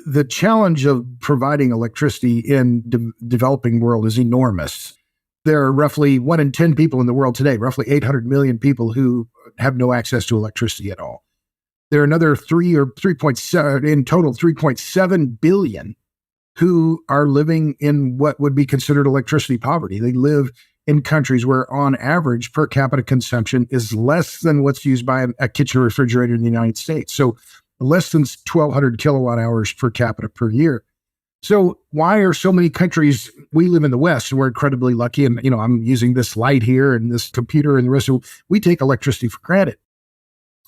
the challenge of providing electricity in developing world is enormous. There are roughly 1 in 10 people in the world today, roughly 800 million people who have no access to electricity at all. There are another 3.7 billion who are living in what would be considered electricity poverty. They live in countries where on average per capita consumption is less than what's used by a kitchen refrigerator in the United States. So less than 1,200 kilowatt hours per capita per year. So why are so many countries, we live in the West and we're incredibly lucky. And, I'm using this light here and this computer and the rest of, we take electricity for granted.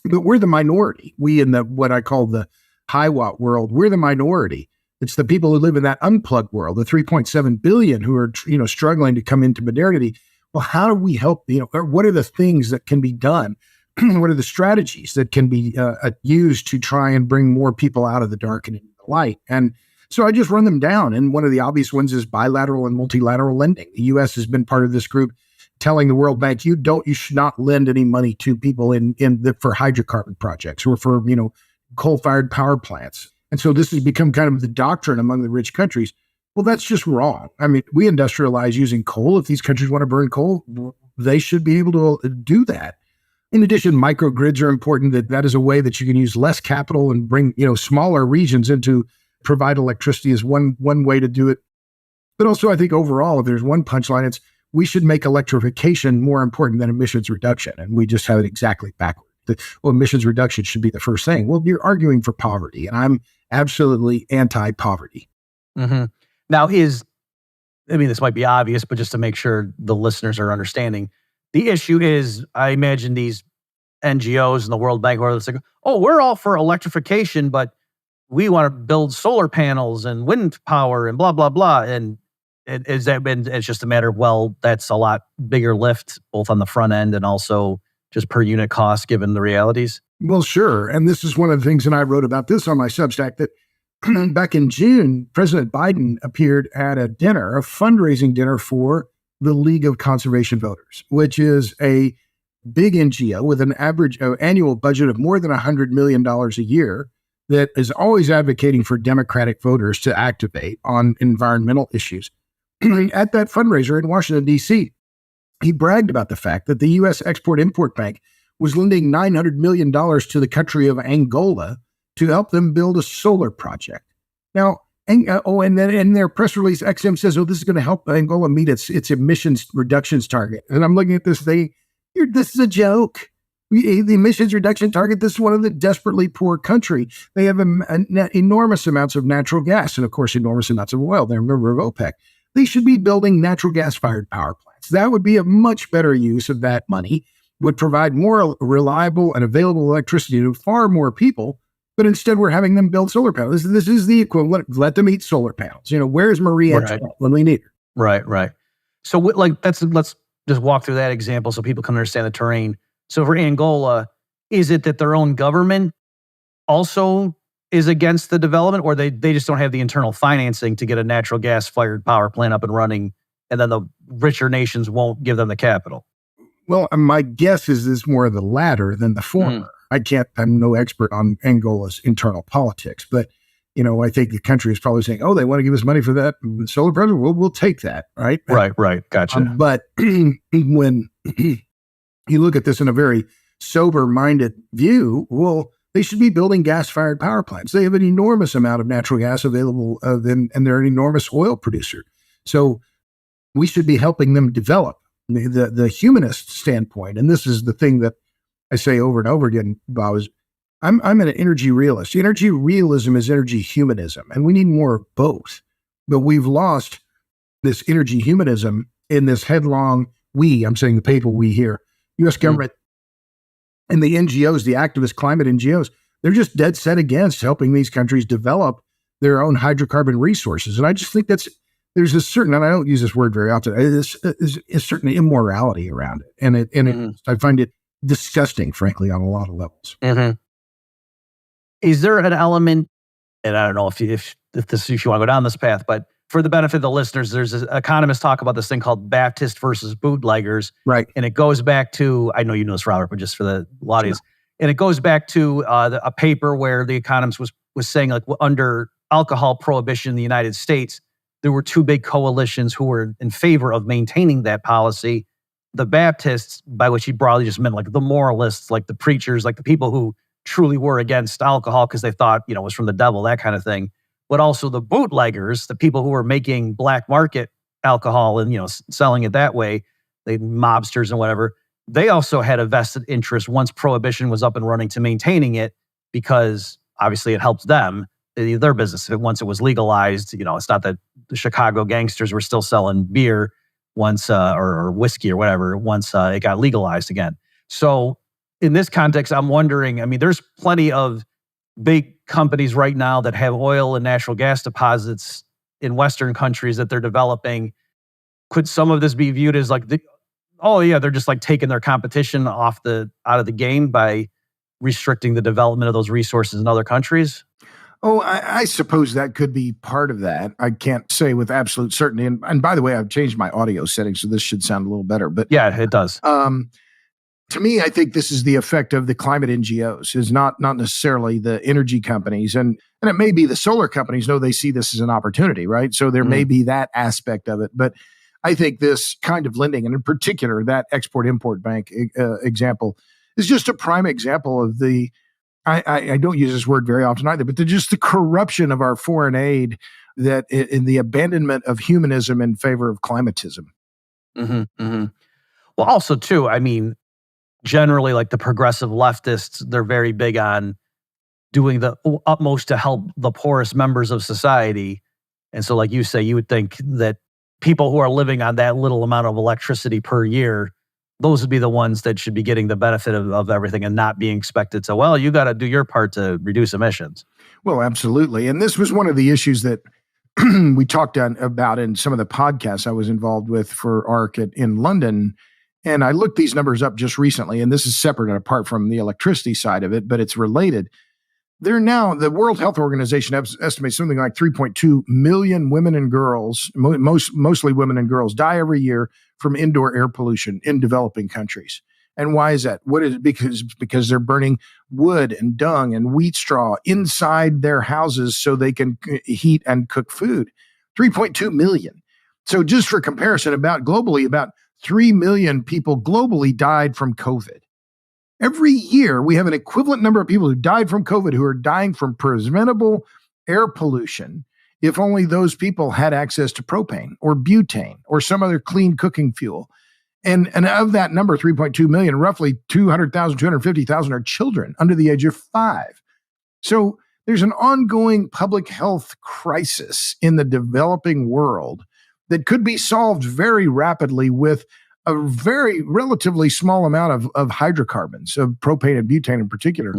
But we're the minority. We in what I call the high watt world, we're the minority. It's the people who live in that unplugged world, the 3.7 billion who are, struggling to come into modernity. Well, how do we help, or what are the things that can be done? What are the strategies that can be used to try and bring more people out of the dark and into the light? And so I just run them down. And one of the obvious ones is bilateral and multilateral lending. The U.S. has been part of this group telling the World Bank, you should not lend any money to people for hydrocarbon projects or for, coal-fired power plants. And so this has become kind of the doctrine among the rich countries. Well, that's just wrong. I mean, we industrialize using coal. If these countries want to burn coal, they should be able to do that. In addition, microgrids are important. That is a way that you can use less capital and bring, smaller regions into provide electricity is one way to do it. But also, I think overall, if there's one punchline, it's we should make electrification more important than emissions reduction. And we just have it exactly backward. Emissions reduction should be the first thing. Well, you're arguing for poverty, and I'm absolutely anti-poverty. Mm-hmm. Now, this might be obvious, but just to make sure the listeners are understanding, the issue is, I imagine these NGOs and the World Bank, where it's like, oh, we're all for electrification, but we want to build solar panels and wind power and blah, blah, blah. And it's just a matter of, well, that's a lot bigger lift, both on the front end and also just per unit cost, given the realities? Well, sure. And this is one of the things, and I wrote about this on my Substack, that back in June, President Biden appeared at a fundraising dinner for the League of Conservation Voters, which is a big NGO with an average annual budget of more than $100 million a year that is always advocating for Democratic voters to activate on environmental issues. At that fundraiser in Washington, D.C., he bragged about the fact that the U.S. Export-Import Bank was lending $900 million to the country of Angola to help them build a solar project. Now, and then in their press release, XM says, this is going to help Angola meet its emissions reductions target. And I'm looking at this thing, this is a joke. The emissions reduction target, this is one of the desperately poor country. They have enormous amounts of natural gas and, of course, enormous amounts of oil. They're a member of OPEC. They should be building natural gas-fired power plants. That would be a much better use of that money, would provide more reliable and available electricity to far more people. But instead, we're having them build solar panels. This is the equivalent. Let them eat solar panels. Where's Marie Antoinette when we need her? Right. So, let's just walk through that example so people can understand the terrain. So, for Angola, is it that their own government also is against the development, or they just don't have the internal financing to get a natural gas-fired power plant up and running, and then the richer nations won't give them the capital? Well, my guess is it's more of the latter than the former. I'm no expert on Angola's internal politics, but, I think the country is probably saying, they want to give us money for that solar project. We'll take that, right? Right. Gotcha. But when you look at this in a very sober-minded view, well, they should be building gas-fired power plants. They have an enormous amount of natural gas available, and they're an enormous oil producer. So we should be helping them develop the humanist standpoint. And this is the thing that I say over and over again, Bob, is I'm an energy realist. Energy realism is energy humanism, and we need more of both. But we've lost this energy humanism in this headlong, I'm saying the people we here, U.S. government and the NGOs, the activist climate NGOs, they're just dead set against helping these countries develop their own hydrocarbon resources. And I just think there's a certain, and I don't use this word very often, there's a certain immorality around it. And I find it disgusting, frankly, on a lot of levels. Mm-hmm. Is there an element, and I don't know if you want to go down this path, but for the benefit of the listeners, there's economists talk about this thing called Baptist versus bootleggers. Right. And it goes back to, I know you know this, Robert, but just for the audience, and it goes back to a paper where the economist was saying, like, under alcohol prohibition in the United States, there were two big coalitions who were in favor of maintaining that policy. The Baptists, by which he broadly just meant like the moralists, like the preachers, like the people who truly were against alcohol because they thought, it was from the devil, that kind of thing. But also the bootleggers, the people who were making black market alcohol and, selling it that way, the mobsters and whatever, they also had a vested interest once prohibition was up and running to maintaining it because obviously it helped them, their business. Once it was legalized, it's not that the Chicago gangsters were still selling beer once, or whiskey or whatever, once it got legalized again. So in this context, I'm wondering, there's plenty of big companies right now that have oil and natural gas deposits in Western countries that they're developing. Could some of this be viewed as like, they're just like taking their competition out of the game by restricting the development of those resources in other countries? Oh, I suppose that could be part of that. I can't say with absolute certainty. And by the way, I've changed my audio settings, so this should sound a little better. But yeah, it does. To me, I think this is the effect of the climate NGOs, is not necessarily the energy companies. And it may be the solar companies know they see this as an opportunity, right? So there may be that aspect of it. But I think this kind of lending, and in particular, that Export-Import Bank example, is just a prime example of the, I don't use this word very often either, but just the corruption of our foreign aid, that in the abandonment of humanism in favor of climatism. Well, also too, generally like the progressive leftists, they're very big on doing the utmost to help the poorest members of society. And so like you say, you would think that people who are living on that little amount of electricity per year, those would be the ones that should be getting the benefit of everything and not being expected to, you got to do your part to reduce emissions. Well, absolutely. And this was one of the issues that we talked about in some of the podcasts I was involved with for ARC in London. And I looked these numbers up just recently, and this is separate and apart from the electricity side of it, but it's related. The World Health Organization estimates something like 3.2 million women and girls, mostly women and girls, die every year from indoor air pollution in developing countries. And why is that? What is it? Because they're burning wood and dung and wheat straw inside their houses so they can heat and cook food. 3.2 million. So just for comparison, about 3 million people globally died from COVID. Every year, we have an equivalent number of people who died from COVID who are dying from preventable air pollution if only those people had access to propane or butane or some other clean cooking fuel. And of that number, 3.2 million, roughly 200,000, 250,000 are children under the age of 5. So there's an ongoing public health crisis in the developing world that could be solved very rapidly with a very relatively small amount of hydrocarbons, of propane and butane in particular.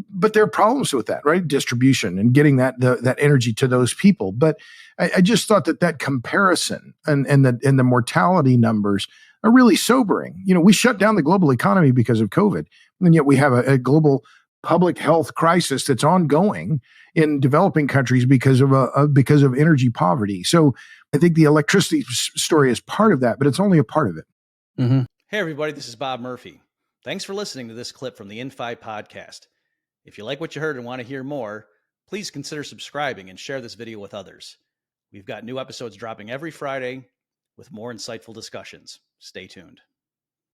But there are problems with that, right? Distribution and getting that energy to those people. But I just thought that comparison and the mortality numbers are really sobering. We shut down the global economy because of COVID, and yet we have a global public health crisis that's ongoing in developing countries because of energy poverty. So I think the electricity story is part of that, but it's only a part of it. Hey, everybody, this is Bob Murphy. Thanks for listening to this clip from the Infi podcast. If you like what you heard and want to hear more, please consider subscribing and share this video with others. We've got new episodes dropping every Friday with more insightful discussions. Stay tuned.